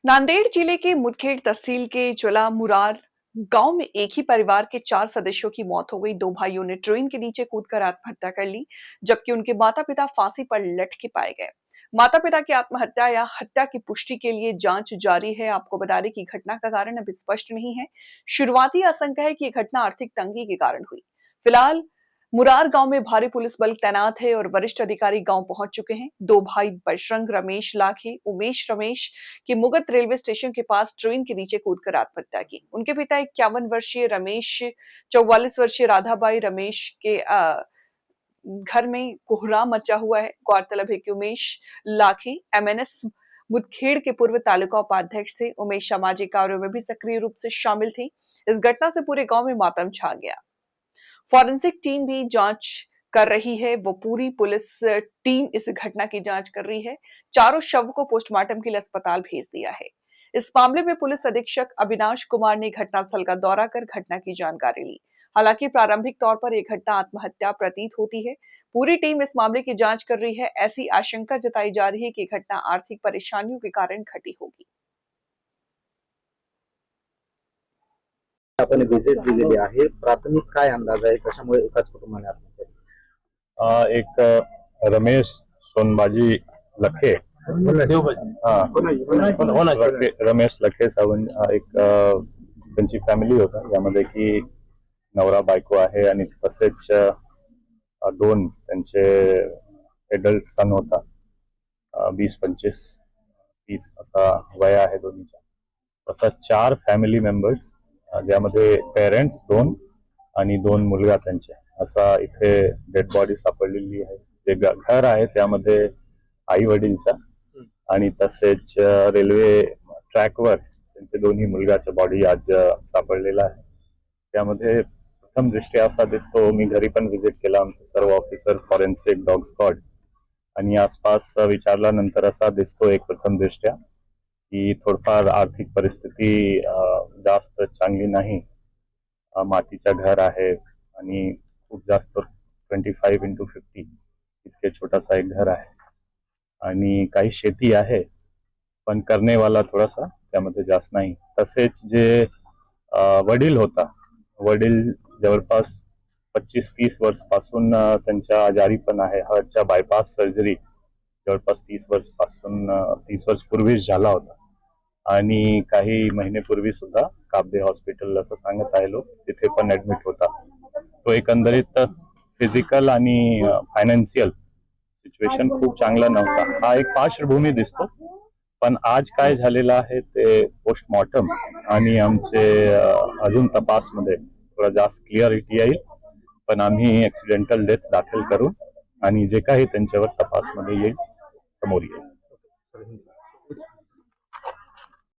नांदेड़ जिले के मुदखेड़ तहसील के चोला मुरार गांव में एक ही परिवार के 4 सदस्यों की मौत हो गई। 2 भाइयों ने ट्रेन के नीचे कूदकर आत्महत्या कर ली, जबकि उनके माता-पिता फांसी पर लटके पाए गए। माता-पिता की आत्महत्या या हत्या की पुष्टि के लिए जांच जारी है। आपको बता दें कि घटना का कारण अभी स्पष्ट नहीं है। शुरुआती आशंका है कि यह घटना आर्थिक तंगी के कारण हुई। फिलहाल मुरार गांव में भारी पुलिस बल तैनात है और वरिष्ठ अधिकारी गांव पहुंच चुके हैं। 2 भाई बजरंग रमेश लाखे उमेश रमेश की मुगत रेलवे स्टेशन के पास ट्रेन के नीचे कूदकर आत्महत्या की। उनके पिता 51 वर्षीय रमेश, 44 वर्षीय राधाबाई रमेश के घर में कोहराम मचा हुआ है। गौरतलब है कि उमेश लाखे एमएनएस मुदखेड़ के पूर्व तालुका उपाध्यक्ष थे। उमेश सामाजिक कार्यों में भी सक्रिय रूप से शामिल थे। इस घटना से पूरे गांव में मातम छा गया। फॉरेंसिक टीम भी जांच कर रही है। वो पूरी पुलिस टीम इस घटना की जांच कर रही है। चारों शव को पोस्टमार्टम के लिए अस्पताल भेज दिया है। इस मामले में पुलिस अधीक्षक अविनाश कुमार ने घटनास्थल का दौरा कर घटना की जानकारी ली। हालांकि प्रारंभिक तौर पर यह घटना आत्महत्या प्रतीत होती है। पूरी टीम इस मामले की जांच कर रही है। ऐसी आशंका जताई जा रही है कि घटना आर्थिक परेशानियों के कारण घटी होगी। आपण विजिट दिलेली आहे। प्राथमिक काय अंदाज आहे, कशामुळे एकाच कुटुंबाने आत्महत्या केली? एक रमेश सोनबाजी लखे रमेश लखे सावंत एक त्यांची फॅमिली होता, यामध्ये की नवरा बायको आहे आणि तसेच 2 त्यांचे एडल्ट सन होता। 20-25-30 असा वय आहे दोन्हीचा। तसा 4 फॅमिली मेंबर्स, ज्यामध्ये पेरेंट्स 2 आणि 2 मुलगा त्यांचे, असा इथे डेड बॉडी सापडलेली आहे। जे घर आहे त्यामध्ये आई वडीलचा आणि तसेच रेल्वे ट्रॅकवर त्यांचे दोन्ही मुलगाचा बॉडी आज सापडलेला आहे। त्यामध्ये प्रथम दृष्ट्या असा दिसतो, मी घरी पण व्हिजिट केला, आमचे सर्व ऑफिसर फॉरेन्सिक डॉग स्क्वॉड, आणि आसपास विचारल्यानंतर असा दिसतो एक प्रथम दृष्ट्या की थोडफार आर्थिक परिस्थिती जास्त चांगली नाही। मातीचा घर आहे आणि खूप जास्त 25x50 इतके छोटासा एक घर आहे आणि काही शेती आहे, पण करणेवाला थोडासा त्यामध्ये जास्त नाही। तसेच जे वडील होता, वडील जवळपास 25-30 वर्षापासून त्यांच्या आजारी पण आहे। हार्टच्या बायपास सर्जरी जवळपास 30 वर्ष पूर्वीच झाला होता आणि काही महिन्यापूर्वी सुद्धा काबदे हॉस्पिटल असं सांगत आहे लोक, तिथे पण ऍडमिट होता। तो एकंदरीत फिजिकल आणि फायनान्शियल सिच्युएशन खूप चांगला नव्हता। हा एक पार्श्वभूमी दिसतो, पण आज काय झालेलं आहे ते पोस्टमॉर्टम आणि आमचे अजून तपासमध्ये थोडा जास्त क्लिअरिटी येईल। पण आम्ही ऍक्सिडेंटल डेथ दाखल करू आणि जे काही त्यांच्यावर तपासमध्ये येईल समोर येईल।